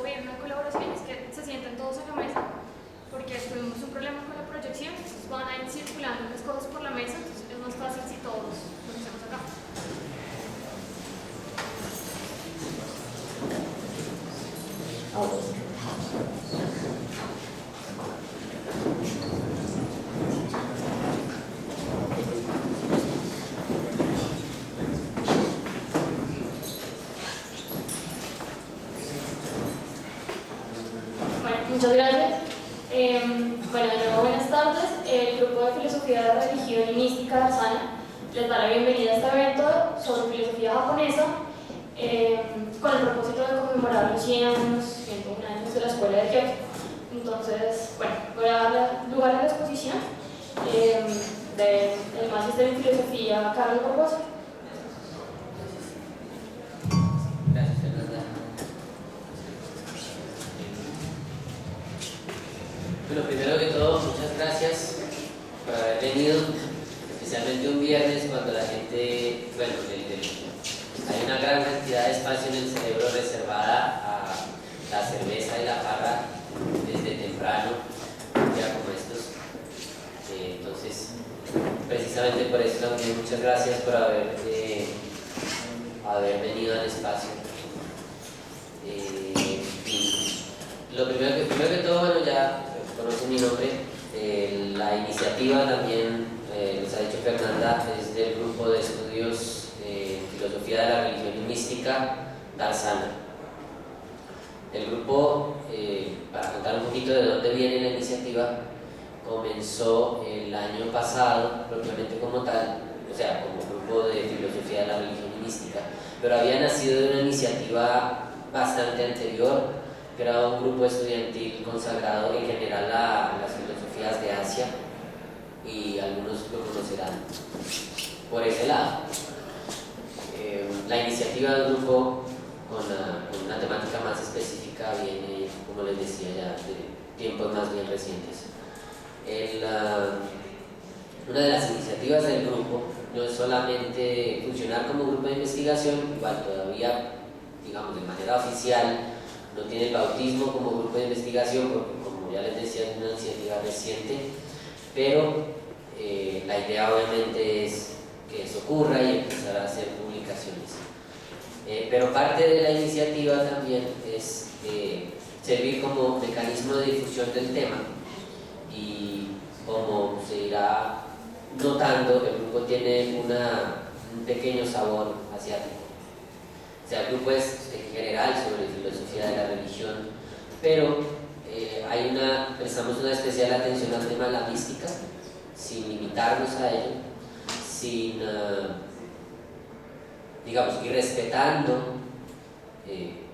pedir una colaboración es que se sienten todos en la mesa, porque tuvimos un problema con la proyección, entonces van a ir circulando las cosas por la mesa, entonces es más fácil si todos lo hacemos acá. Muchas gracias. Bueno, de nuevo, buenas tardes. El grupo de Filosofía de la Religión y Mística Darsana les da la bienvenida a este evento sobre filosofía japonesa con el propósito de conmemorar los 100 años, 101 años de la Escuela de Kioto. Entonces, bueno, voy a dar lugar a la exposición del Magíster en Filosofía Carlos Barbosa. Gracias, Fernanda. Bueno, primero que todo, muchas gracias por haber venido, especialmente un viernes cuando la gente, bueno, hay una gran cantidad de espacio en el cerebro reservada a la cerveza y la farra desde temprano, un día como estos. Entonces, precisamente por eso también muchas gracias por haber venido al espacio. Lo primero que todo, bueno, ya conocen mi nombre. La iniciativa también, les ha dicho Fernanda, es del grupo de estudios Filosofía de la Religión y Mística Darsana. El grupo, para contar un poquito de dónde viene la iniciativa, comenzó el año pasado, propiamente como tal, o sea, como grupo de Filosofía de la Religión y Mística, pero había nacido de una iniciativa bastante anterior, que era un grupo estudiantil consagrado en general a las filosofías de Asia, y algunos lo conocerán por ese lado. La iniciativa del grupo con una temática más específica viene, como les decía, ya de tiempos más bien recientes. Una de las iniciativas del grupo no es solamente funcionar como grupo de investigación, igual todavía, digamos, de manera oficial, no tiene el bautismo como grupo de investigación, porque como ya les decía, es una iniciativa reciente, pero la idea obviamente es que eso ocurra y empezar a hacer publicaciones. Pero parte de la iniciativa también es servir como mecanismo de difusión del tema, y como se irá notando, el grupo tiene un pequeño sabor asiático. O sea, el grupo es en general sobre filosofía de la religión, pero prestamos una especial atención al tema de la mística, sin limitarnos a ello, sin, digamos, ir respetando,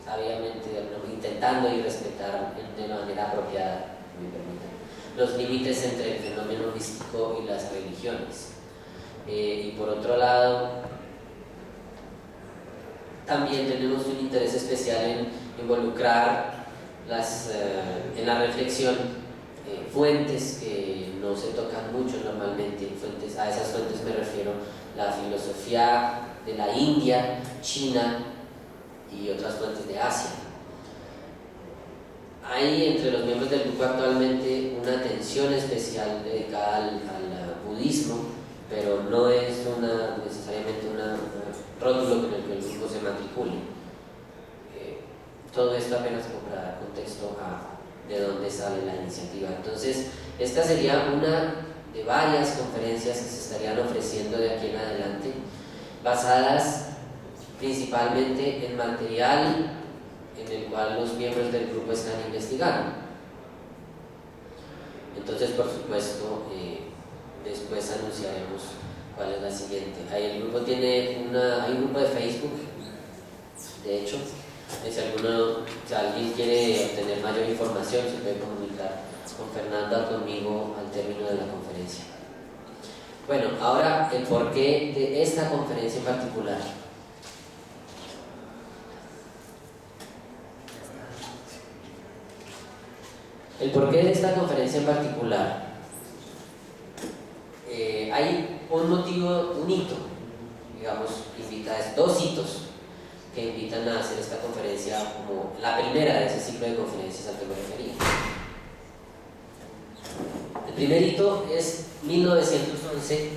sabiamente, intentando ir respetar de una manera apropiada, me permiten, los límites entre el fenómeno místico y las religiones. Y por otro lado, también tenemos un interés especial en involucrar en la reflexión fuentes que no se tocan mucho normalmente. A esas fuentes me refiero: la filosofía de la India, China y otras fuentes de Asia. Hay entre los miembros del grupo actualmente una atención especial dedicada al budismo, pero no es necesariamente un rótulo con el que el grupo se matricule. Todo esto apenas como para dar contexto de dónde sale la iniciativa. Entonces, esta sería una de varias conferencias que se estarían ofreciendo de aquí en adelante, basadas principalmente en material en el cual los miembros del grupo están investigando. Entonces, por supuesto, después anunciaremos cuál es la siguiente. Hay un grupo de Facebook, de hecho, si alguien quiere obtener mayor información, se puede comunicar con Fernanda o conmigo al término de la conferencia. Bueno, ahora el porqué de esta conferencia en particular. El porqué de esta conferencia en particular. Hay un motivo, un hito, digamos, dos hitos que invitan a hacer esta conferencia como la primera de ese ciclo de conferencias al que me refería. El primer hito es 1911,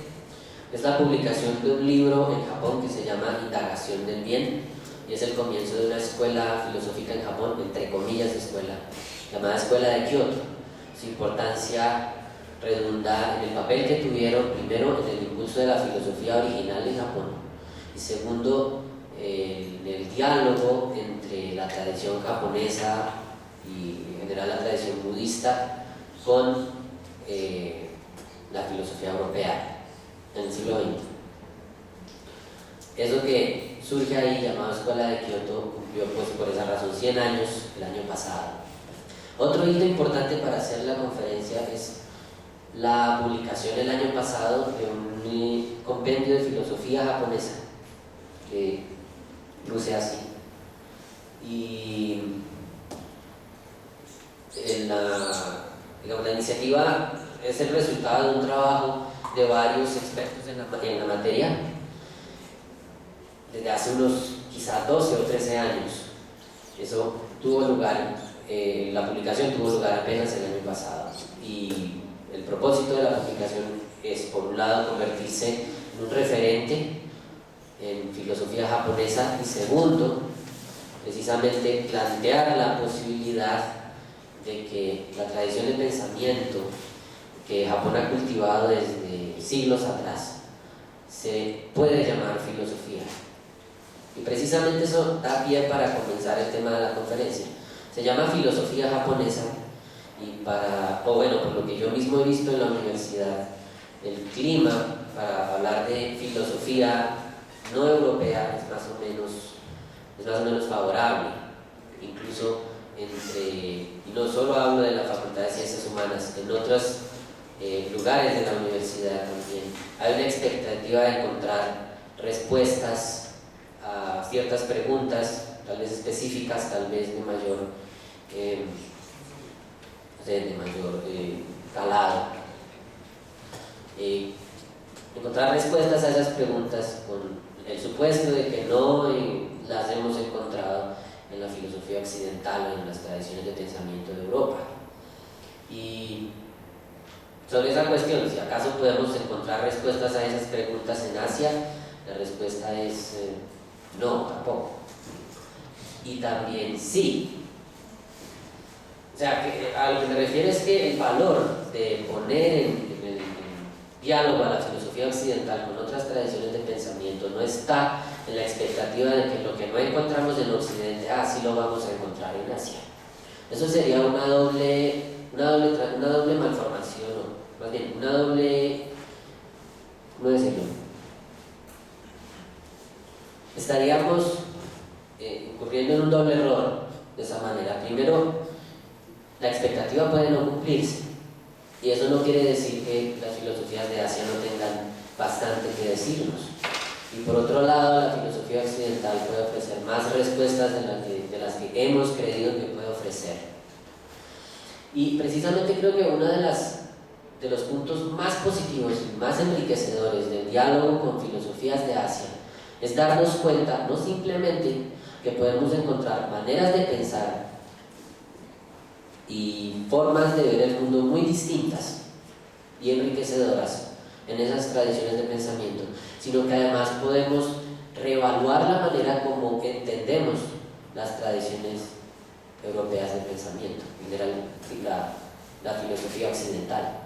es la publicación de un libro en Japón que se llama Indagación del Bien, y es el comienzo de una escuela filosófica en Japón, entre comillas escuela, llamada Escuela de Kioto. Su importancia redunda en el papel que tuvieron, primero, en el impulso de la filosofía original en Japón, y segundo, en el diálogo entre la tradición japonesa y en general la tradición budista con la filosofía europea en el siglo XX. Eso que surge ahí, llamado Escuela de Kioto, cumplió pues por esa razón 100 años el año pasado. Otro hito importante para hacer la conferencia es la publicación el año pasado de un compendio de filosofía japonesa que luce así, y la iniciativa es el resultado de un trabajo de varios expertos en la materia desde hace unos quizás 12 o 13 años. Eso tuvo lugar, la publicación tuvo lugar apenas el año pasado, y el propósito de la publicación es, por un lado, convertirse en un referente en filosofía japonesa, y segundo, precisamente plantear la posibilidad de que la tradición de pensamiento que Japón ha cultivado desde siglos atrás se puede llamar filosofía. Y precisamente eso da pie para comenzar el tema de la conferencia. Se llama filosofía japonesa, y por lo que yo mismo he visto en la universidad, el clima para hablar de filosofía no europea es más o menos favorable, incluso y no solo hablo de la Facultad de Ciencias Humanas, en otros lugares de la universidad también hay una expectativa de encontrar respuestas a ciertas preguntas, tal vez específicas, tal vez de mayor calado. Encontrar respuestas a esas preguntas con el supuesto de que no las hemos encontrado en la filosofía occidental o en las tradiciones de pensamiento de Europa. Y sobre esa cuestión, si acaso podemos encontrar respuestas a esas preguntas en Asia, la respuesta es no, tampoco. Y también sí. O sea, que a lo que me refiero es que el valor de poner en diálogo a la filosofía occidental con otras tradiciones de pensamiento no está en la expectativa de que lo que no encontramos en Occidente, sí lo vamos a encontrar en Asia. Eso sería una doble malformación, o más bien una doble, ¿cómo decirlo? Estaríamos incurriendo en un doble error de esa manera. Primero, la expectativa puede no cumplirse, y eso no quiere decir que las filosofías de Asia no tengan bastante que decirnos. Y por otro lado, la filosofía occidental puede ofrecer más respuestas de las que hemos creído que puede ofrecer. Y precisamente creo que uno de los puntos más positivos y más enriquecedores del diálogo con filosofías de Asia es darnos cuenta, no simplemente que podemos encontrar maneras de pensar y formas de ver el mundo muy distintas y enriquecedoras en esas tradiciones de pensamiento, sino que además podemos reevaluar la manera como entendemos las tradiciones europeas de pensamiento, en general la filosofía occidental.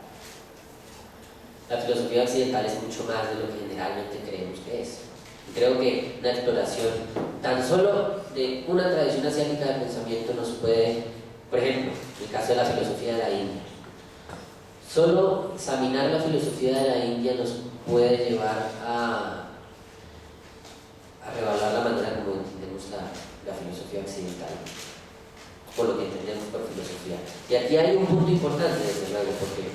La filosofía occidental es mucho más de lo que generalmente creemos que es. Y creo que una exploración tan solo de una tradición asiática de pensamiento nos puede, por ejemplo, en el caso de la filosofía de la India, solo examinar la filosofía de la India nos puede llevar a revaluar la manera como entendemos la filosofía occidental, por lo que entendemos por filosofía. Y aquí hay un punto importante, desde luego, porque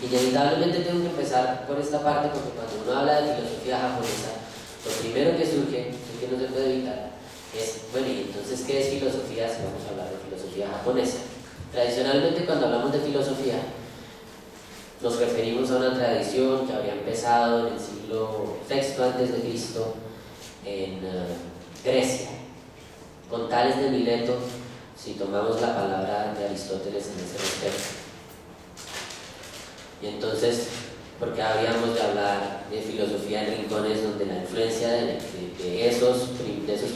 inevitablemente tengo que empezar por esta parte, porque cuando uno habla de filosofía japonesa, lo primero que surge, que no se puede evitar, es, bueno, ¿y entonces qué es filosofía si vamos a hablar de filosofía japonesa? Tradicionalmente, cuando hablamos de filosofía, nos referimos a una tradición que habría empezado en el siglo VI a.C. en Grecia. con Tales de Mileto, si tomamos la palabra de Aristóteles en ese respecto. Y entonces, porque habíamos de hablar de filosofía en rincones donde la influencia de esos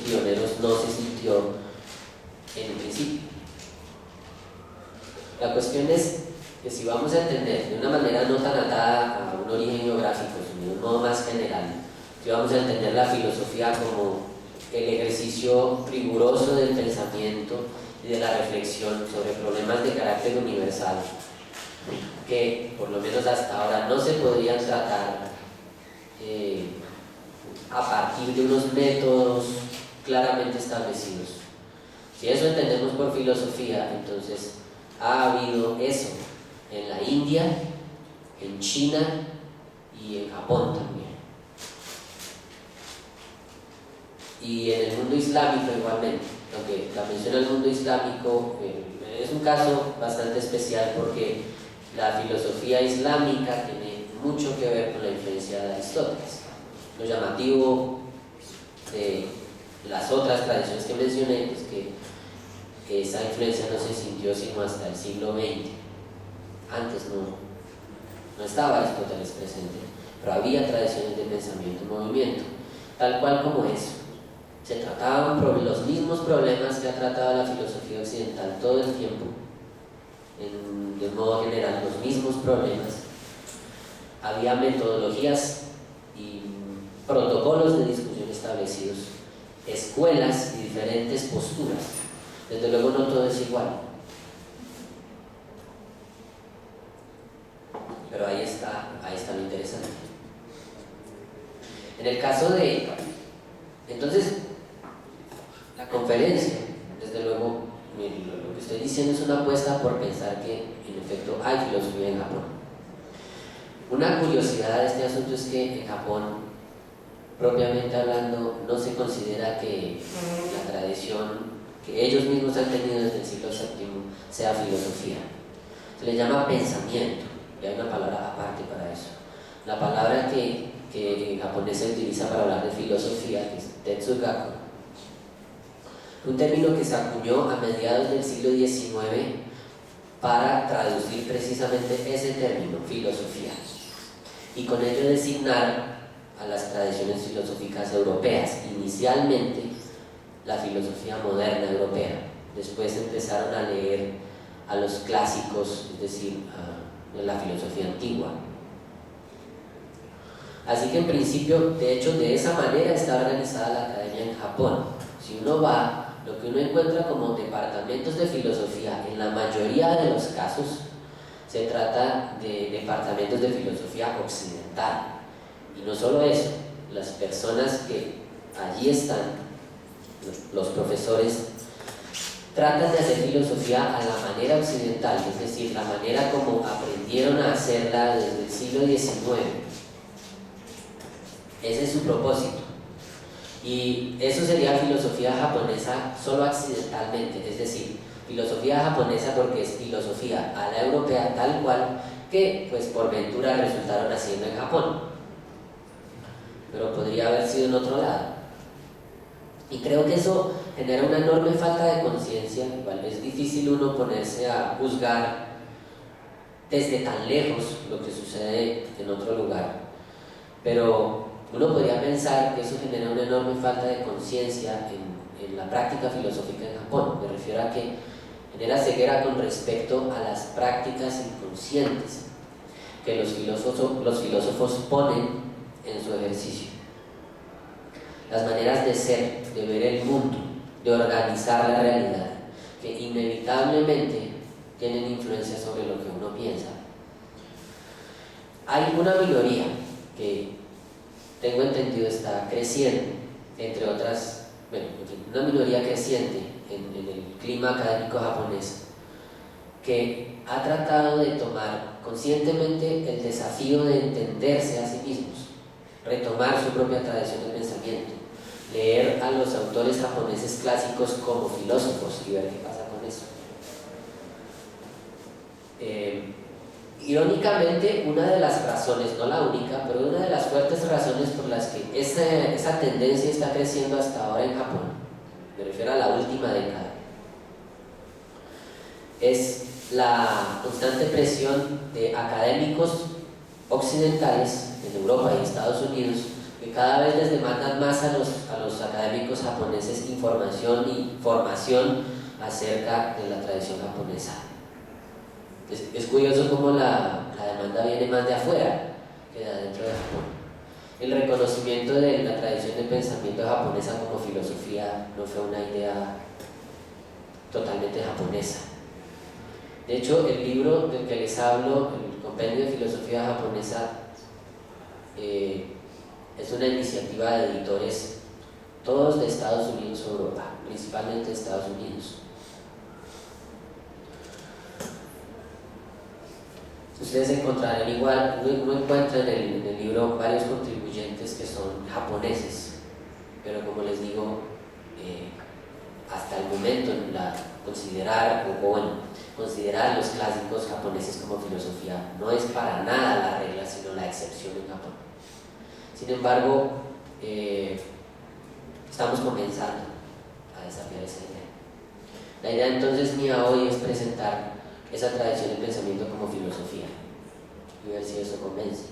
pioneros no se sintió en un principio. La cuestión es que si vamos a entender de una manera no tan atada a un origen geográfico, sino de un modo más general, si vamos a entender la filosofía como el ejercicio riguroso del pensamiento y de la reflexión sobre problemas de carácter universal, que por lo menos hasta ahora no se podrían tratar a partir de unos métodos claramente establecidos. Si eso entendemos por filosofía, entonces ha habido eso en la India, en China y en Japón también. Y en el mundo islámico igualmente, aunque la mención al mundo islámico es un caso bastante especial porque la filosofía islámica tiene mucho que ver con la influencia de Aristóteles. Lo llamativo de las otras tradiciones que mencioné es que esa influencia no se sintió sino hasta el siglo XX. Antes no estaba Aristóteles presente, pero había tradiciones de pensamiento y movimiento, tal cual como eso. Se trataban los mismos problemas que ha tratado la filosofía occidental todo el tiempo, de modo general, los mismos problemas. Había metodologías y protocolos de discusión establecidos, escuelas y diferentes posturas. Desde luego no todo es igual, pero ahí está lo interesante. En el caso de, entonces, la conferencia, desde luego, lo que estoy diciendo es una apuesta por pensar que en efecto hay filosofía en Japón. Una curiosidad de este asunto es que en Japón, propiamente hablando, no se considera que la tradición que ellos mismos han tenido desde el siglo VII sea filosofía. Se le llama pensamiento, y hay una palabra aparte para eso. La palabra que en japonés se utiliza para hablar de filosofía, que es tetsugaku, un término que se acuñó a mediados del siglo XIX para traducir precisamente ese término, filosofía, y con ello designar a las tradiciones filosóficas europeas. Inicialmente la filosofía moderna europea, después empezaron a leer a los clásicos, es decir, a la filosofía antigua. Así que en principio, de hecho, de esa manera está organizada la academia en Japón. Si uno va, lo que uno encuentra como departamentos de filosofía, en la mayoría de los casos, se trata de departamentos de filosofía occidental. Y no solo eso, las personas que allí están, los profesores, tratan de hacer filosofía a la manera occidental, es decir, la manera como aprendieron a hacerla desde el siglo XIX. Ese es su propósito. Y eso sería filosofía japonesa solo accidentalmente, es decir, filosofía japonesa porque es filosofía a la europea tal cual que pues por ventura resultaron haciendo en Japón, pero podría haber sido en otro lado. Y creo que eso genera una enorme falta de conciencia. Igual es difícil uno ponerse a juzgar desde tan lejos lo que sucede en otro lugar, pero uno podría pensar que eso genera una enorme falta de conciencia en la práctica filosófica en Japón. Me refiero a que genera ceguera con respecto a las prácticas inconscientes que los filósofos ponen en su ejercicio. Las maneras de ser, de ver el mundo, de organizar la realidad, que inevitablemente tienen influencia sobre lo que uno piensa. Hay una minoría que tengo entendido está creciendo, entre otras, una minoría creciente en el clima académico japonés, que ha tratado de tomar conscientemente el desafío de entenderse a sí mismos, retomar su propia tradición de pensamiento, leer a los autores japoneses clásicos como filósofos y ver qué pasa con eso. Irónicamente, una de las razones, no la única, pero una de las fuertes razones por las que esa tendencia está creciendo hasta ahora en Japón, me refiero a la última década, es la constante presión de académicos occidentales en Europa y Estados Unidos, que cada vez les demandan más a los académicos japoneses información y formación acerca de la tradición japonesa. Es curioso cómo la demanda viene más de afuera que de adentro de Japón. El reconocimiento de la tradición de pensamiento japonesa como filosofía no fue una idea totalmente japonesa. De hecho, el libro del que les hablo, el Compendio de Filosofía Japonesa, es una iniciativa de editores, todos de Estados Unidos o Europa, principalmente de Estados Unidos. Ustedes encontrarán igual, uno encuentra en el libro varios contribuyentes que son japoneses, pero como les digo, hasta el momento considerar los clásicos japoneses como filosofía no es para nada la regla, sino la excepción en Japón. Sin embargo, estamos comenzando a desafiar esa idea. La idea entonces mía hoy es presentar esa tradición de pensamiento como filosofía y ver si eso convence.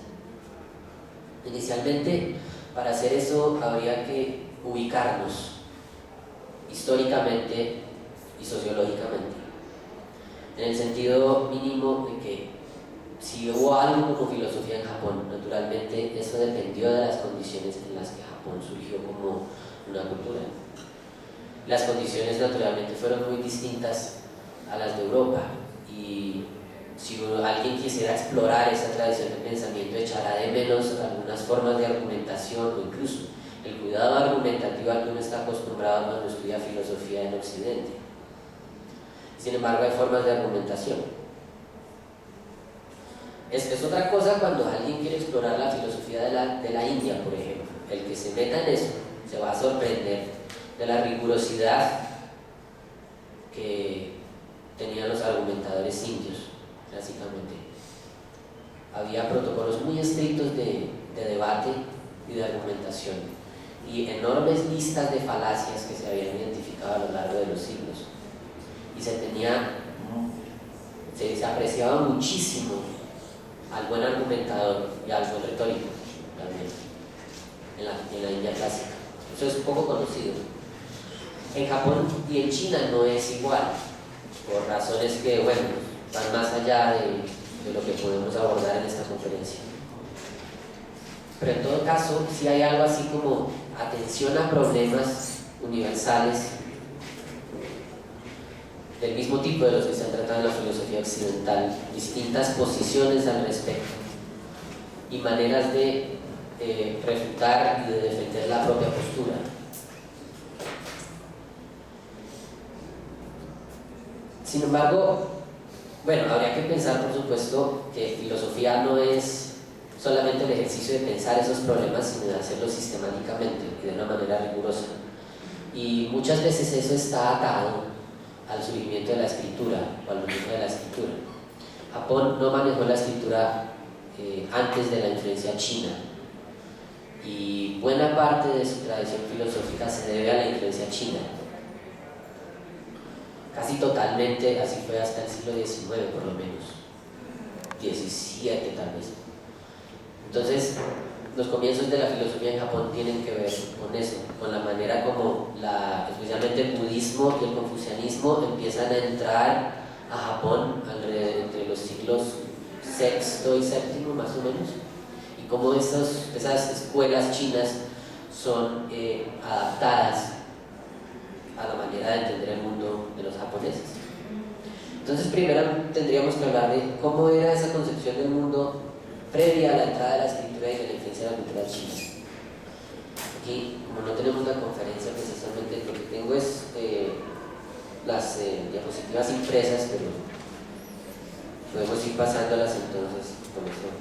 Inicialmente, para hacer eso habría que ubicarnos históricamente y sociológicamente, en el sentido mínimo de que si hubo algo como filosofía en Japón, naturalmente eso dependió de las condiciones en las que Japón surgió como una cultura. Las condiciones naturalmente fueron muy distintas a las de Europa, y si alguien quisiera explorar esa tradición de pensamiento, echará de menos algunas formas de argumentación o incluso el cuidado argumentativo al que uno está acostumbrado cuando estudia filosofía en Occidente. Sin embargo, hay formas de argumentación. Es otra cosa cuando alguien quiere explorar la filosofía de la India, por ejemplo. El que se meta en eso se va a sorprender de la rigurosidad que tenían los argumentadores indios, básicamente. Había protocolos muy estrictos de debate y de argumentación, y enormes listas de falacias que se habían identificado a lo largo de los siglos. Y se apreciaba muchísimo al buen argumentador y al buen retórico también en la India clásica. Eso es poco conocido. En Japón y en China no es igual, por razones que, bueno, van más allá de lo que podemos abordar en esta conferencia. Pero en todo caso, sí hay algo así como atención a problemas universales del mismo tipo de los que se han tratado en la filosofía occidental, distintas posiciones al respecto y maneras de refutar y de defender la propia postura. Sin embargo, bueno, habría que pensar, por supuesto, que filosofía no es solamente el ejercicio de pensar esos problemas, sino de hacerlo sistemáticamente y de una manera rigurosa. Y muchas veces eso está atado al surgimiento de la escritura o al origen de la escritura. Japón no manejó la escritura antes de la influencia china, y buena parte de su tradición filosófica se debe a la influencia china. Casi totalmente, así fue hasta el siglo XIX, por lo menos, XVII tal vez. Entonces, los comienzos de la filosofía en Japón tienen que ver con eso, con la manera como especialmente el budismo y el confucianismo empiezan a entrar a Japón entre los siglos VI y VII más o menos, y cómo esas escuelas chinas son adaptadas a la manera de entender el mundo de los japoneses. Entonces, primero tendríamos que hablar de cómo era esa concepción del mundo previa a la entrada de la escritura y de la influencia de la cultura china. Aquí, como no tenemos una conferencia, precisamente lo que tengo es las diapositivas impresas, pero podemos ir pasándolas, entonces con eso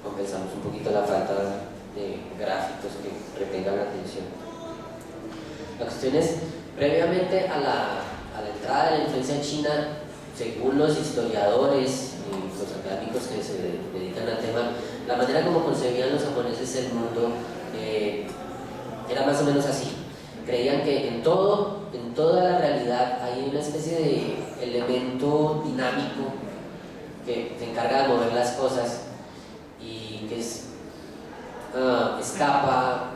compensamos un poquito la falta de gráficos que retengan la atención. La cuestión es, previamente a la entrada de la influencia china, según los historiadores y los académicos que se dedican al tema, la manera como concebían los japoneses el mundo era más o menos así. creían que en toda la realidad hay una especie de elemento dinámico que se encarga de mover las cosas y que escapa,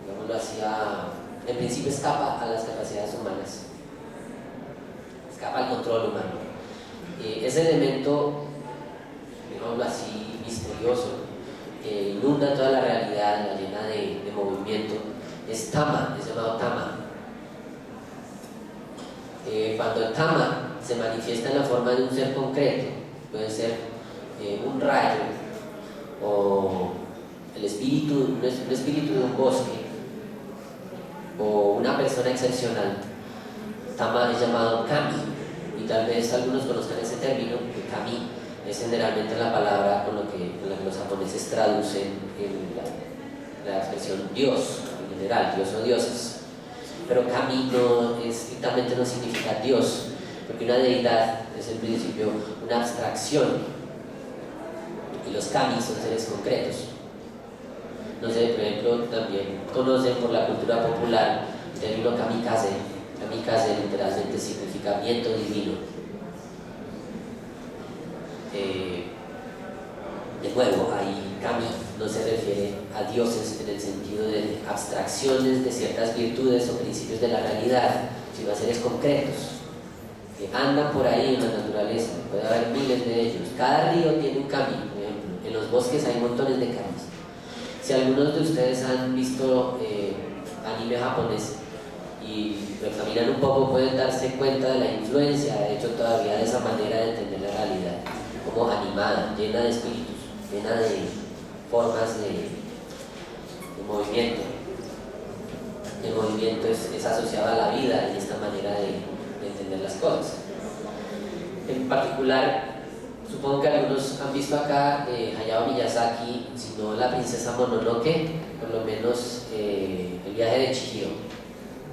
digámoslo así, en principio escapa a las capacidades humanas, escapa al control humano. Ese elemento, digámoslo así, misterioso, que inunda toda la realidad, la llena de movimiento, es Tama, es llamado Tama. Cuando el Tama se manifiesta en la forma de un ser concreto, puede ser un rayo o un espíritu de un bosque o una persona excepcional, Tama es llamado Kami, y tal vez algunos conozcan ese término, que Kami es generalmente la palabra con la que los japoneses traducen la expresión Dios, en general, Dios o dioses. Pero Kami estrictamente no significa Dios, porque una deidad es en principio una abstracción, y los Kami son seres concretos. No sé, por ejemplo, también conocen por la cultura popular el término kamikaze. Kamikaze literalmente significa viento divino. De nuevo, ahí Kami no se refiere a dioses en el sentido de abstracciones de ciertas virtudes o principios de la realidad, sino a seres concretos que andan por ahí en la naturaleza. Puede haber miles de ellos. Cada río tiene un Kami, por ejemplo. En los bosques hay montones de Kamis. Si algunos de ustedes han visto anime japonés y lo examinan un poco, pueden darse cuenta de la influencia, de hecho todavía de esa manera de entender la realidad, como animada, llena de espíritus, llena de formas de movimiento. El movimiento es asociado a la vida y esta manera de entender las cosas. En particular, supongo que algunos han visto acá Hayao Miyazaki, si no La princesa Mononoke, por lo menos El viaje de Chihiro,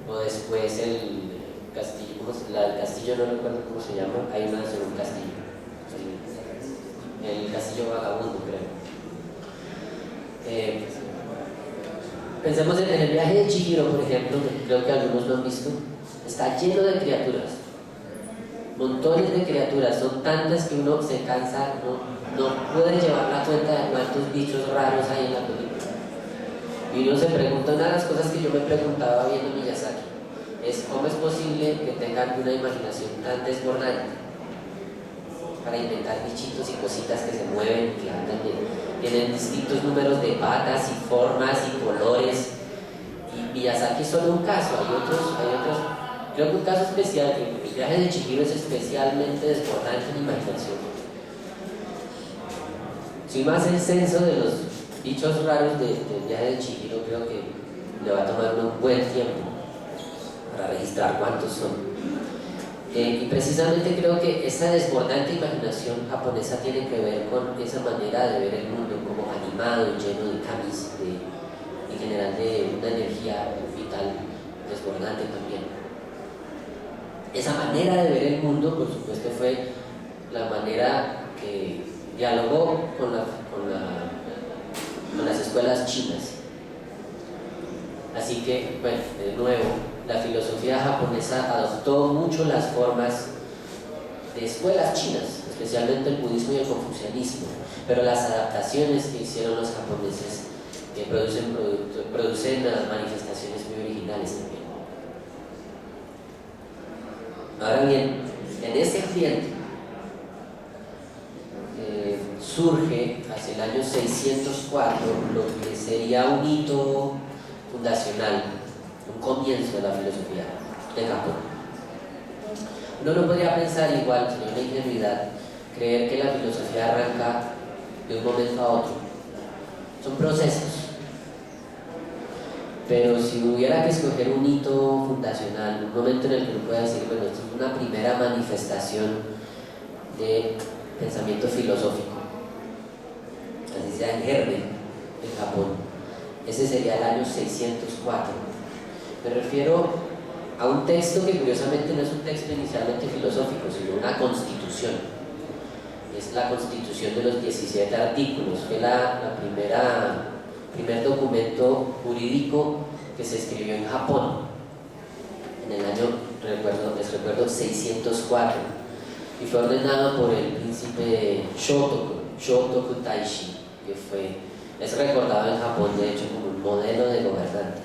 o después el castillo, no recuerdo cómo se llama, hay una sobre un castillo, el castillo vagabundo, creo. Pensemos en El viaje de Chihiro, por ejemplo, que creo que algunos lo han visto. Está lleno de criaturas, montones de criaturas, son tantas que uno se cansa, no puede llevar la cuenta de cuántos bichos raros hay en la película. Y uno se pregunta, una de las cosas que yo me preguntaba viendo Miyazaki es cómo es posible que tengan una imaginación tan desbordante para inventar bichitos y cositas que se mueven, que andan, tienen distintos números de patas y formas y colores. Y Miyazaki es solo un caso, hay otros. Creo que un caso especial, el viaje de Chihiro es especialmente desbordante en imaginación. Si uno hace el censo de los bichos raros del viaje de Chihiro, creo que le va a tomar un buen tiempo para registrar cuántos son. Y precisamente creo que esa desbordante imaginación japonesa tiene que ver con esa manera de ver el mundo como animado y lleno de kamis, en general de una energía vital desbordante también. Esa manera de ver el mundo, por supuesto, fue la manera que dialogó con las escuelas chinas. Así que, bueno, de nuevo, la filosofía japonesa adoptó mucho las formas de escuelas chinas, especialmente el budismo y el confucianismo, pero las adaptaciones que hicieron los japoneses producen manifestaciones muy originales también. Ahora bien, en ese ambiente surge hacia el año 604 lo que sería un hito fundacional, un comienzo de la filosofía de Japón. Uno no podría pensar igual, sería una ingenuidad, creer que la filosofía arranca de un momento a otro. Son procesos. Pero si hubiera que escoger un hito fundacional, un momento en el que uno pueda decir, bueno, esto es una primera manifestación de pensamiento filosófico, así sea en germen en Japón, ese sería el año 604. Me refiero a un texto que curiosamente no es un texto inicialmente filosófico, sino una constitución. Es la constitución de los 17 artículos, fue el primer documento jurídico que se escribió en Japón. en el año, les recuerdo, 604, y fue ordenado por el príncipe Shotoku Taishi, que es recordado en Japón de hecho como un modelo de gobernante.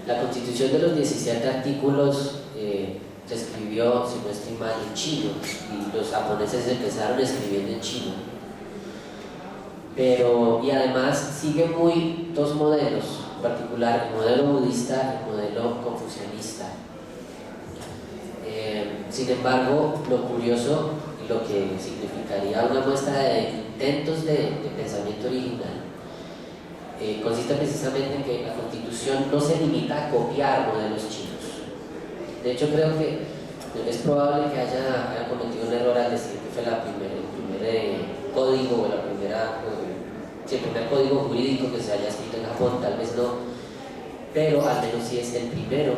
La constitución de los 17 artículos se escribió, si no estoy mal, en chino, y los japoneses empezaron escribiendo en chino. Y además sigue dos modelos, en particular el modelo budista y el modelo confucianista. Sin embargo, lo curioso y lo que significaría una muestra de intentos de pensamiento original consiste precisamente en que la Constitución no se limita a copiar modelos chinos. De hecho, creo que es probable que haya cometido un error al decir que fue el primer código o el primer código jurídico que se haya escrito en Japón, tal vez no, pero al menos sí es el primero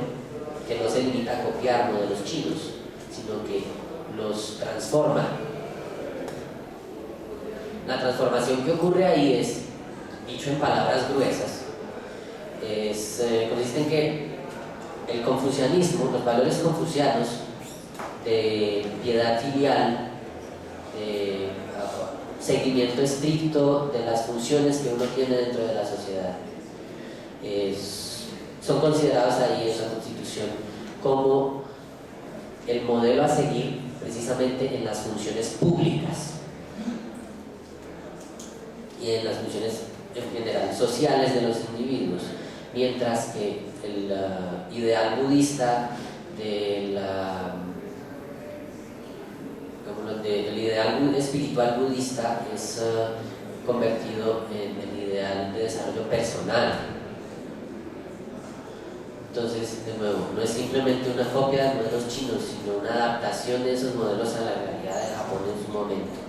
que no se limita a copiar modelos chinos, sino que los transforma. La transformación que ocurre ahí es, dicho en palabras gruesas, consiste en que el confucianismo, los valores confucianos de piedad filial, de seguimiento estricto de las funciones que uno tiene dentro de la sociedad, son considerados ahí en la Constitución como el modelo a seguir precisamente en las funciones públicas y en las funciones en general sociales de los individuos, mientras que el ideal budista el ideal espiritual budista es convertido en el ideal de desarrollo personal. Entonces, de nuevo, no es simplemente una copia de modelos chinos, sino una adaptación de esos modelos a la realidad de Japón en su momento.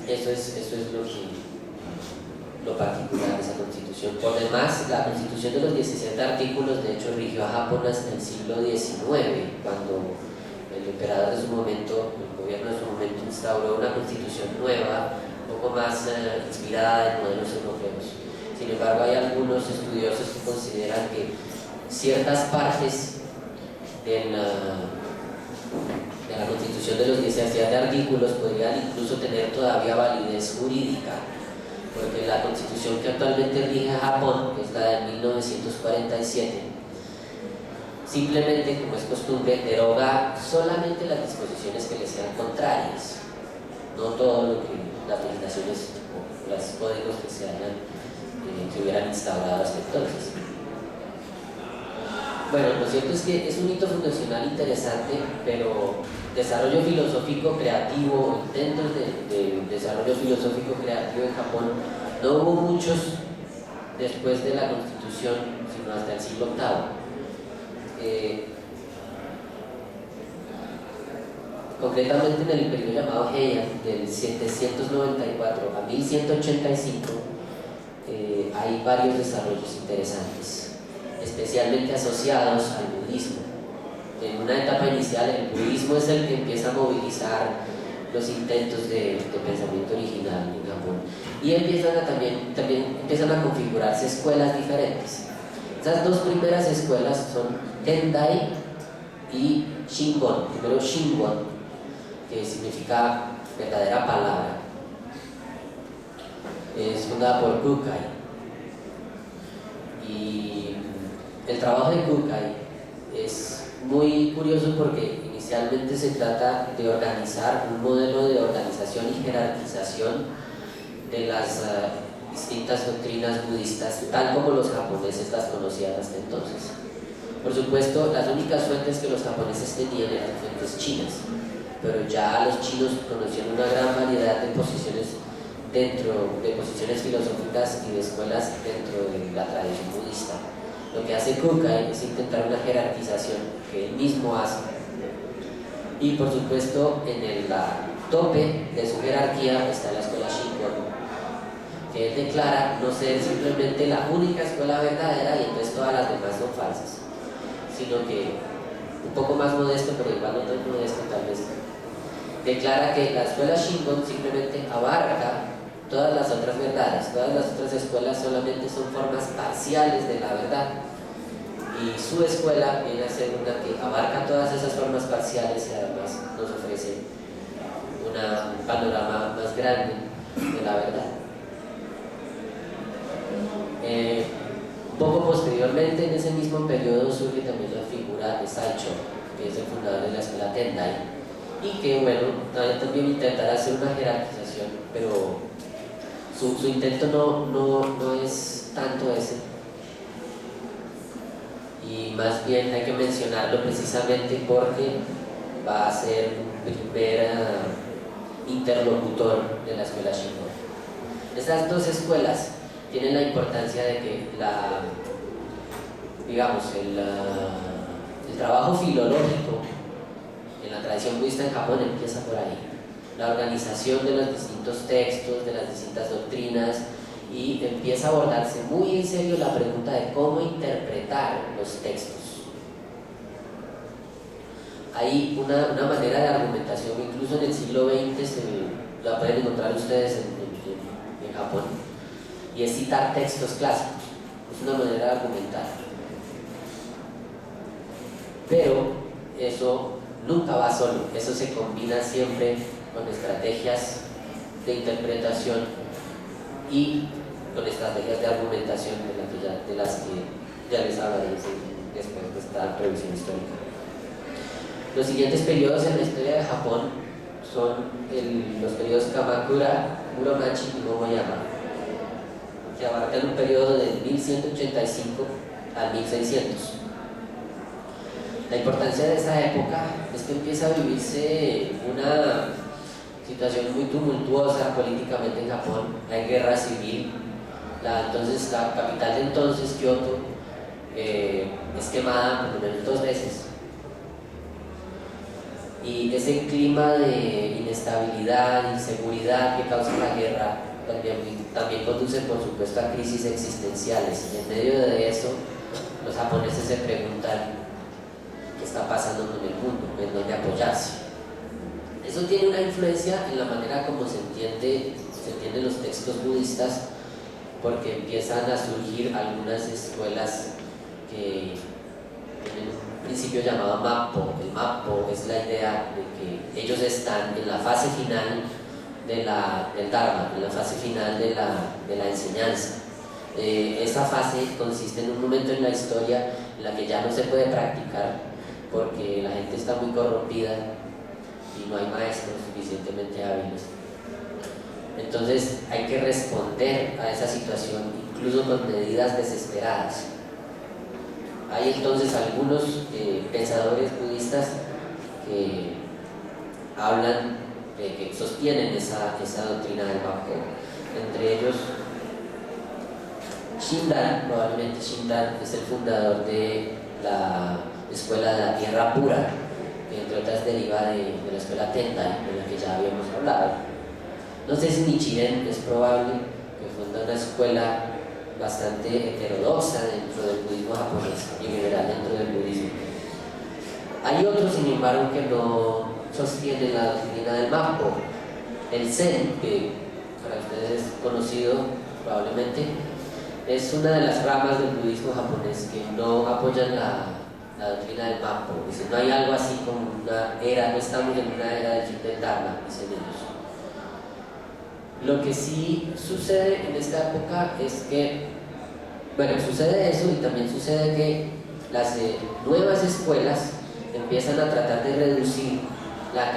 Eso es lo particular de esa constitución. Por demás, la constitución de los 17 artículos de hecho rigió a Japón hasta el siglo XIX, cuando el emperador de su momento, el gobierno de su momento, instauró una constitución nueva, un poco más inspirada en modelos europeos. Sin embargo, hay algunos estudiosos que consideran que ciertas partes de la constitución de los 17 artículos podrían incluso tener todavía validez jurídica, porque la constitución que actualmente rige a Japón, que es la de 1947, simplemente, como es costumbre, deroga solamente las disposiciones que le sean contrarias, no todo lo que las legislaciones o los códigos que hubieran instaurado hasta entonces. Bueno, lo cierto es que es un hito fundacional interesante, pero desarrollo filosófico creativo, intentos de desarrollo filosófico creativo en Japón, no hubo muchos después de la Constitución, sino hasta el siglo VIII. Concretamente en el periodo llamado Heian, del 794 a 1185, hay varios desarrollos interesantes, especialmente asociados al budismo. En una etapa inicial, el budismo es el que empieza a movilizar los intentos de pensamiento original en Japón, y también empiezan a configurarse escuelas diferentes. Esas dos primeras escuelas son Tendai y Shingon. Primero Shingon, que significa verdadera palabra, es fundada por Kukai, y el trabajo de Kukai es muy curioso porque inicialmente se trata de organizar un modelo de organización y jerarquización de las distintas doctrinas budistas, tal como los japoneses las conocían hasta entonces. Por supuesto, las únicas fuentes que los japoneses tenían eran fuentes chinas, pero ya los chinos conocían una gran variedad de posiciones posiciones filosóficas y de escuelas dentro de la tradición budista. Lo que hace Kukai es intentar una jerarquización que él mismo hace, y por supuesto en el tope de su jerarquía está la escuela Shingon, que él declara no ser simplemente la única escuela verdadera y entonces todas las demás son falsas, sino que un poco más modesto, pero igual no tan modesto tal vez, declara que la escuela Shingon simplemente abarca todas las otras verdades. Todas las otras escuelas solamente son formas parciales de la verdad, y su escuela viene a ser una que abarca todas esas formas parciales y además nos ofrece un panorama más grande de la verdad. Un poco posteriormente, en ese mismo periodo, surge también la figura de Saicho, que es el fundador de la escuela Tendai, y que, bueno, también intentará hacer una jerarquización, pero su intento no es tanto ese, y más bien hay que mencionarlo precisamente porque va a ser un primer interlocutor de la escuela Shingon. Estas dos escuelas tienen la importancia de que el trabajo filológico en la tradición budista en Japón empieza por ahí. La organización de los distintos textos, de las distintas doctrinas, y empieza a abordarse muy en serio la pregunta de cómo interpretar los textos. Hay una manera de argumentación, incluso en el siglo XX la pueden encontrar ustedes en Japón, y es citar textos clásicos. Es una manera de argumentar, pero eso nunca va solo, eso se combina siempre con estrategias de interpretación y con estrategias de argumentación de las que ya les hablaré después de esta revisión histórica. Los siguientes periodos en la historia de Japón son los periodos Kamakura, Muromachi y Momoyama, que abarcan un periodo de 1185 al 1600. La importancia de esta época es que empieza a vivirse una situación muy tumultuosa políticamente en Japón. Hay guerra civil. La capital de entonces, Kioto, es quemada por lo menos 2 veces. Y ese clima de inestabilidad, inseguridad que causa la guerra también conduce, por supuesto, a crisis existenciales. Y en medio de eso, los japoneses se preguntan qué está pasando con el mundo, en dónde apoyarse. Eso tiene una influencia en la manera como se entienden los textos budistas, porque empiezan a surgir algunas escuelas que tienen un principio llamado Mappo. El Mappo es la idea de que ellos están en la fase final del Dharma, en la fase final de la enseñanza. Esa fase consiste en un momento en la historia en la que ya no se puede practicar porque la gente está muy corrompida y no hay maestros suficientemente hábiles. Entonces hay que responder a esa situación incluso con medidas desesperadas. Hay entonces algunos pensadores budistas que hablan, que sostienen esa doctrina del Mappo. Entre ellos Shinran, probablemente Shinran es el fundador de la escuela de la tierra pura, que entre otras deriva de la escuela Tendai, de la que ya habíamos hablado. No sé si Nichiren es probable que funda una escuela bastante heterodoxa dentro del budismo japonés y en general dentro del budismo. Hay otros, sin embargo, que no sostienen la doctrina del Mappo. El Zen, que para ustedes es conocido probablemente, es una de las ramas del budismo japonés que no apoyan la doctrina del Mappo. Dicen, no hay algo así como una era, no estamos en una era del fin del Dharma, dicen ellos. Lo que sí sucede en esta época es que, sucede eso, y también sucede que las nuevas escuelas empiezan a tratar de reducir la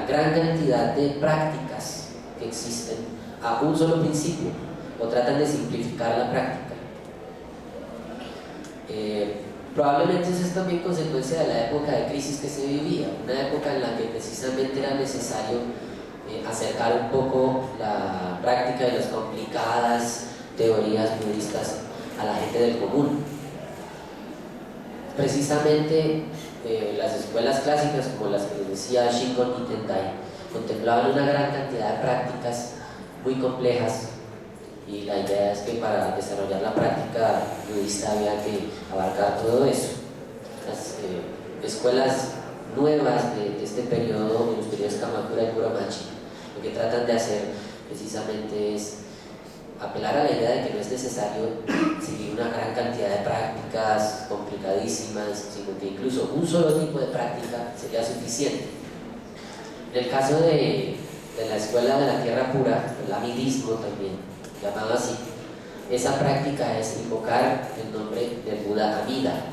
gran cantidad de prácticas que existen a un solo principio, o tratan de simplificar la práctica. Probablemente eso es también consecuencia de la época de crisis que se vivía, una época en la que precisamente era necesario acercar un poco la práctica de las complicadas teorías budistas a la gente del común. Precisamente las escuelas clásicas, como las que les decía Shingon y Tendai, contemplaban una gran cantidad de prácticas muy complejas, y la idea es que para desarrollar la práctica budista había que abarcar todo eso. Las escuelas nuevas de este periodo, de los periodos Kamakura y Muromachi, lo que tratan de hacer precisamente es apelar a la idea de que no es necesario seguir una gran cantidad de prácticas complicadísimas, sino que incluso un solo tipo de práctica sería suficiente. En el caso de la escuela de la tierra pura, el amidismo también, llamado así, esa práctica es invocar el nombre del Buda Amida.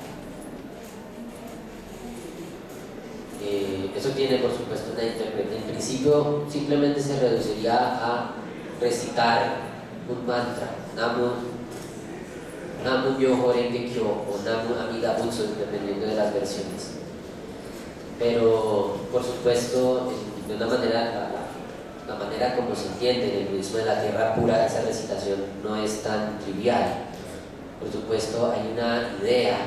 Eso tiene, por supuesto, una interpretación. En principio, simplemente se reduciría a recitar un mantra, Namu Myoho Renge Kyo o Namu Amida Butsu, dependiendo de las versiones. Pero, por supuesto, de una manera, la manera como se entiende en el budismo de la tierra pura, esa recitación no es tan trivial. Por supuesto, hay una idea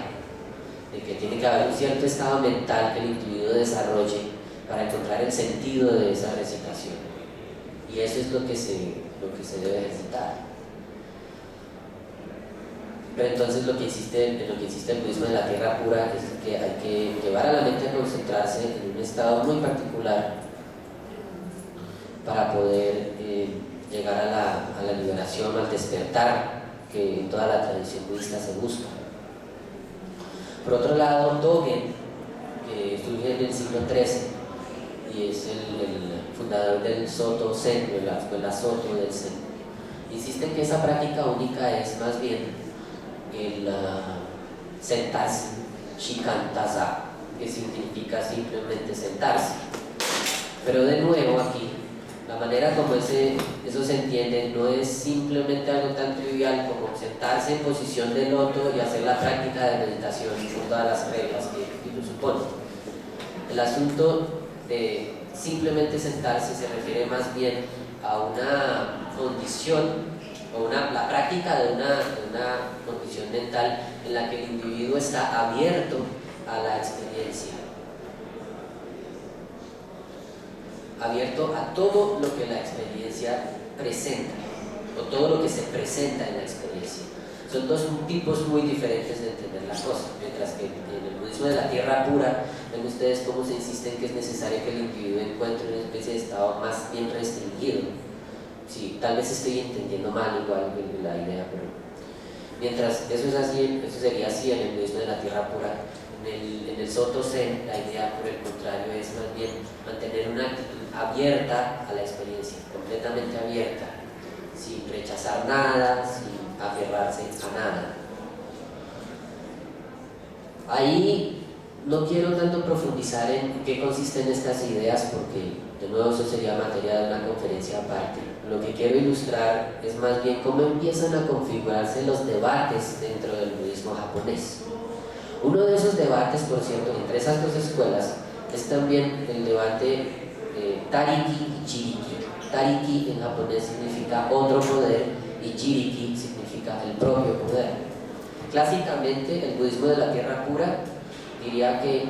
de que tiene que haber un cierto estado mental que el individuo desarrolle para encontrar el sentido de esa recitación. Y eso es lo que se debe ejercitar. Pero entonces lo que existe en el budismo de la tierra pura es que hay que llevar a la mente a concentrarse en un estado muy particular para poder llegar a la liberación, al despertar que en toda la tradición budista se busca. Por otro lado, Dogen, que surge en el siglo XIII y es el fundador del Soto Zen, de la escuela Soto del Zen, insiste en que esa práctica única es más bien el sentarse, shikantaza, que significa simplemente sentarse. Pero de nuevo aquí, la manera como eso se entiende no es simplemente algo tan trivial como sentarse en posición de loto y hacer la práctica de meditación con todas las reglas que lo supone. El asunto de simplemente sentarse se refiere más bien a una condición o la práctica de una condición mental en la que el individuo está abierto a la experiencia, abierto a todo lo que la experiencia presenta o todo lo que se presenta en la experiencia. Son dos tipos muy diferentes de entender la cosa. Mientras que en el budismo de la tierra pura, ven ustedes cómo se insiste en que es necesario que el individuo encuentre una especie de estado más bien restringido. Sí, tal vez estoy entendiendo mal igual la idea, pero mientras eso es así, eso sería así en el budismo de la tierra pura. En el Soto Zen, la idea, por el contrario, es más bien mantener una actitud abierta a la experiencia, completamente abierta, sin rechazar nada, sin aferrarse a nada. Ahí no quiero tanto profundizar en qué consisten estas ideas, porque de nuevo eso sería materia de una conferencia aparte. Lo que quiero ilustrar es más bien cómo empiezan a configurarse los debates dentro del budismo japonés. Uno de esos debates, por cierto, entre esas dos escuelas es también el debate Tariki y Jiriki. Tariki en japonés significa otro poder y Jiriki significa el propio poder. Clásicamente, el budismo de la tierra pura diría que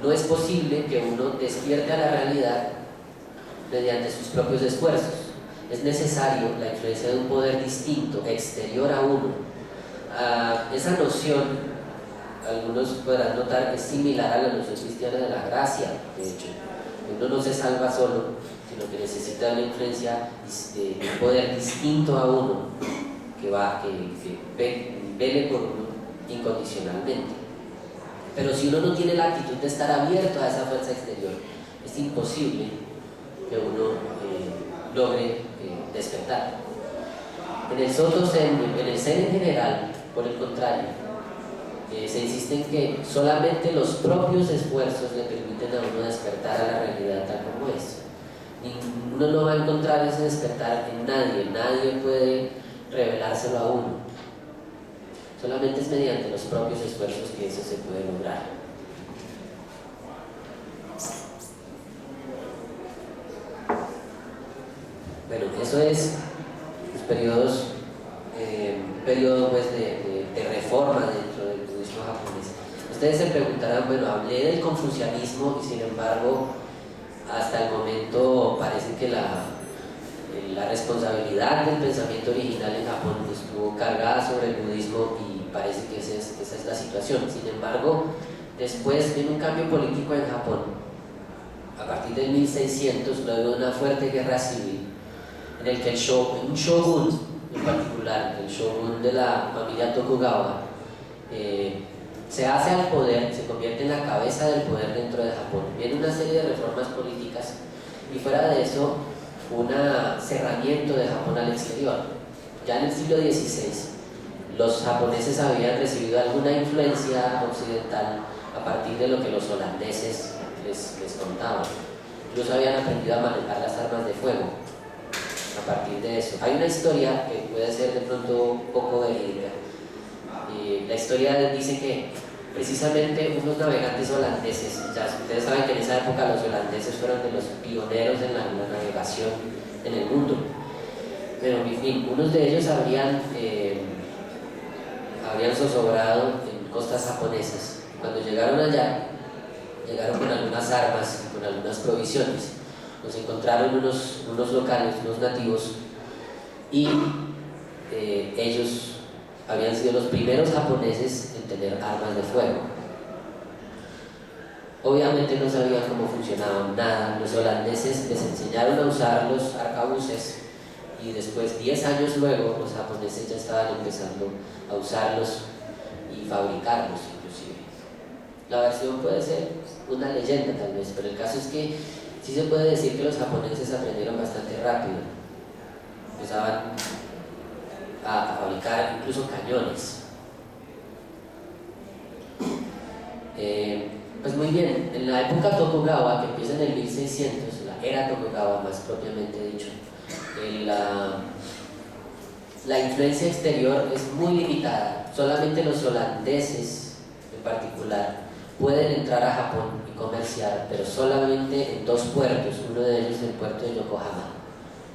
no es posible que uno despierte a la realidad mediante sus propios esfuerzos. Es necesario la influencia de un poder distinto, exterior a uno. Esa noción, algunos podrán notar que es similar a la noción cristiana de la gracia. De hecho, uno no se salva solo, sino que necesita una influencia de un poder distinto a uno, que vele por uno incondicionalmente. Pero si uno no tiene la actitud de estar abierto a esa fuerza exterior, es imposible que uno logre despertar. En el Soto Zen, en el Zen en general, por el contrario, se insiste en que solamente los propios esfuerzos le permiten a uno despertar a la realidad tal como es. Uno no va a encontrar ese despertar en nadie puede revelárselo a uno. Solamente es mediante los propios esfuerzos que eso se puede lograr. Bueno, eso es los periodos, periodo pues, de reforma dentro del budismo japonés. Ustedes se preguntarán, bueno, hablé del confucianismo y sin embargo hasta el momento parece que la responsabilidad del pensamiento original en Japón estuvo cargada sobre el budismo y parece que esa es la situación. Sin embargo, después viene un cambio político en Japón. A partir del 1600, luego de una fuerte guerra civil, en el que un shogun en particular, el shogun de la familia Tokugawa, se hace al poder, se convierte en la cabeza del poder dentro de Japón. Viene una serie de reformas políticas y fuera de eso, un cerramiento de Japón al exterior. Ya en el siglo XVI, los japoneses habían recibido alguna influencia occidental a partir de lo que los holandeses les contaban. Incluso habían aprendido a manejar las armas de fuego a partir de eso. Hay una historia que puede ser de pronto un poco verídica. La historia dice que precisamente unos navegantes holandeses, ya ustedes saben que en esa época los holandeses fueron de los pioneros en la navegación en el mundo, pero en fin, unos de ellos habrían zozobrado en costas japonesas. Cuando llegaron allá, llegaron con algunas armas y con algunas provisiones. Nos encontraron unos locales, unos nativos, y ellos habían sido los primeros japoneses en tener armas de fuego. Obviamente no sabían cómo funcionaban nada. Los holandeses les enseñaron a usar los arcabuces y después, 10 años luego, los japoneses ya estaban empezando a usarlos y fabricarlos inclusive. La versión puede ser una leyenda tal vez, pero el caso es que sí se puede decir que los japoneses aprendieron bastante rápido. Empezaban a fabricar incluso cañones. Pues muy bien, en la época Tokugawa, que empieza en el 1600, la era Tokugawa más propiamente dicho, la influencia exterior es muy limitada. Solamente los holandeses en particular pueden entrar a Japón y comerciar, pero solamente en 2 puertos, uno de ellos el puerto de Yokohama.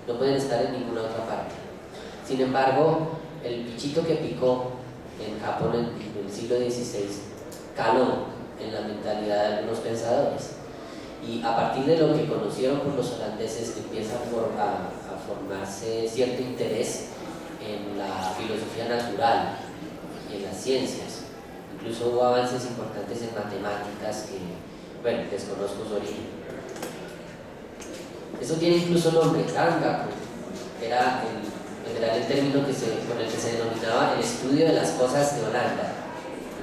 No pueden estar en ninguna otra parte. Sin embargo, el bichito que picó en Japón en el siglo XVI caló en la mentalidad de algunos pensadores, y a partir de lo que conocieron por los holandeses empieza a formarse cierto interés en la filosofía natural y en las ciencias. Incluso hubo avances importantes en matemáticas que, bueno, desconozco su origen. Eso tiene incluso nombre, Rangaku. Era en general el término con el que se denominaba el estudio de las cosas de Holanda,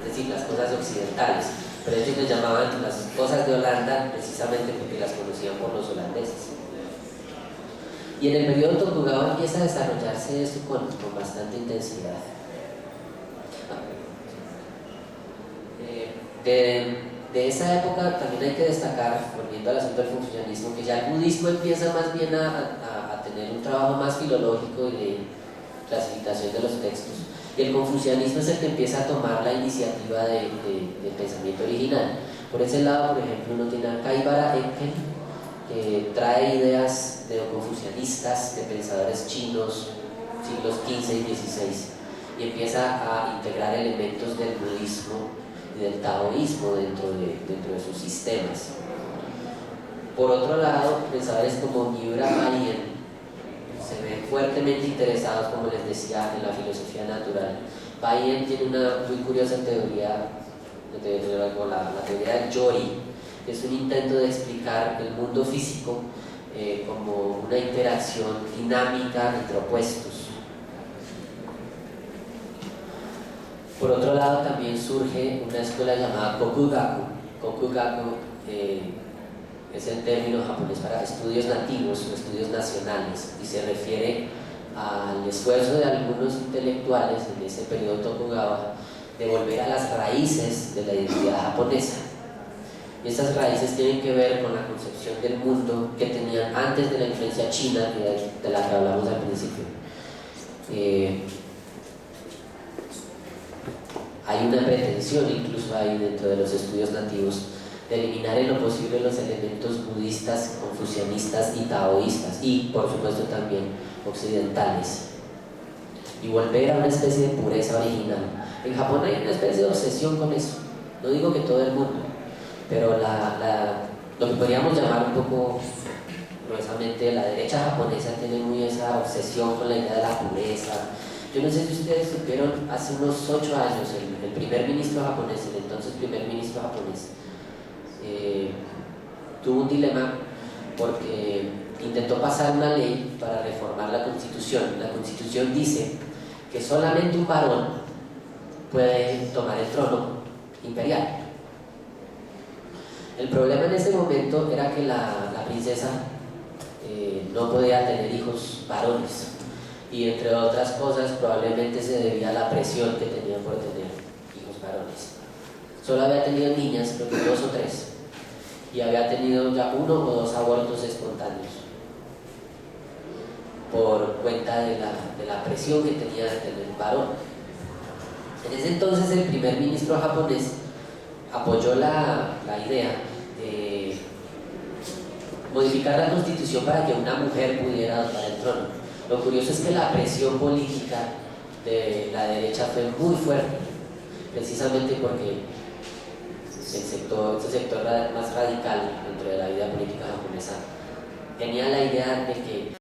es decir, las cosas occidentales, pero ellos les llamaban las cosas de Holanda precisamente porque las conocían por los holandeses. Y en el periodo Tokugawa empieza a desarrollarse esto con bastante intensidad. De esa época también hay que destacar, volviendo al asunto del confucianismo, que ya el budismo empieza más bien a tener un trabajo más filológico y de clasificación de los textos, y el confucianismo es el que empieza a tomar la iniciativa del pensamiento original. Por ese lado, por ejemplo, uno tiene a Kaibara Enken, que trae ideas neoconfucianistas de pensadores chinos, siglos XV y XVI, y empieza a integrar elementos del budismo y del taoísmo dentro de sus sistemas. Por otro lado, pensadores como Miura Maien se ven fuertemente interesados, como les decía, en la filosofía natural. Maien tiene una muy curiosa teoría, la teoría del Yori, que es un intento de explicar el mundo físico como una interacción dinámica entre opuestos. Por otro lado, también surge una escuela llamada Kokugaku. Kokugaku es el término japonés para estudios nativos o estudios nacionales, y se refiere al esfuerzo de algunos intelectuales en ese periodo Tokugawa de volver a las raíces de la identidad japonesa. Y esas raíces tienen que ver con la concepción del mundo que tenían antes de la influencia china, de la que hablamos al principio. Hay una pretensión incluso ahí dentro de los estudios nativos de eliminar en lo posible los elementos budistas, confucianistas y taoístas, y por supuesto también occidentales, y volver a una especie de pureza original. En Japón hay una especie de obsesión con eso. No digo que todo el mundo, pero lo que podríamos llamar un poco gruesamente la derecha japonesa tiene muy esa obsesión con la idea de la pureza. Yo no sé si ustedes supieron, hace unos 8 años el primer ministro japonés, el entonces primer ministro japonés, tuvo un dilema porque intentó pasar una ley para reformar la Constitución. La Constitución dice que solamente un varón puede tomar el trono imperial. El problema en ese momento era que la princesa no podía tener hijos varones, y entre otras cosas probablemente se debía a la presión que tenía por tener hijos varones. Solo había tenido niñas, creo que 2 o 3, y había tenido ya 1 o 2 abortos espontáneos por cuenta de la presión que tenía de tener un varón. En ese entonces el primer ministro japonés apoyó la idea de modificar la constitución para que una mujer pudiera adoptar el trono. Lo curioso es que la presión política de la derecha fue muy fuerte, precisamente porque este sector más radical dentro de la vida política japonesa tenía la idea de que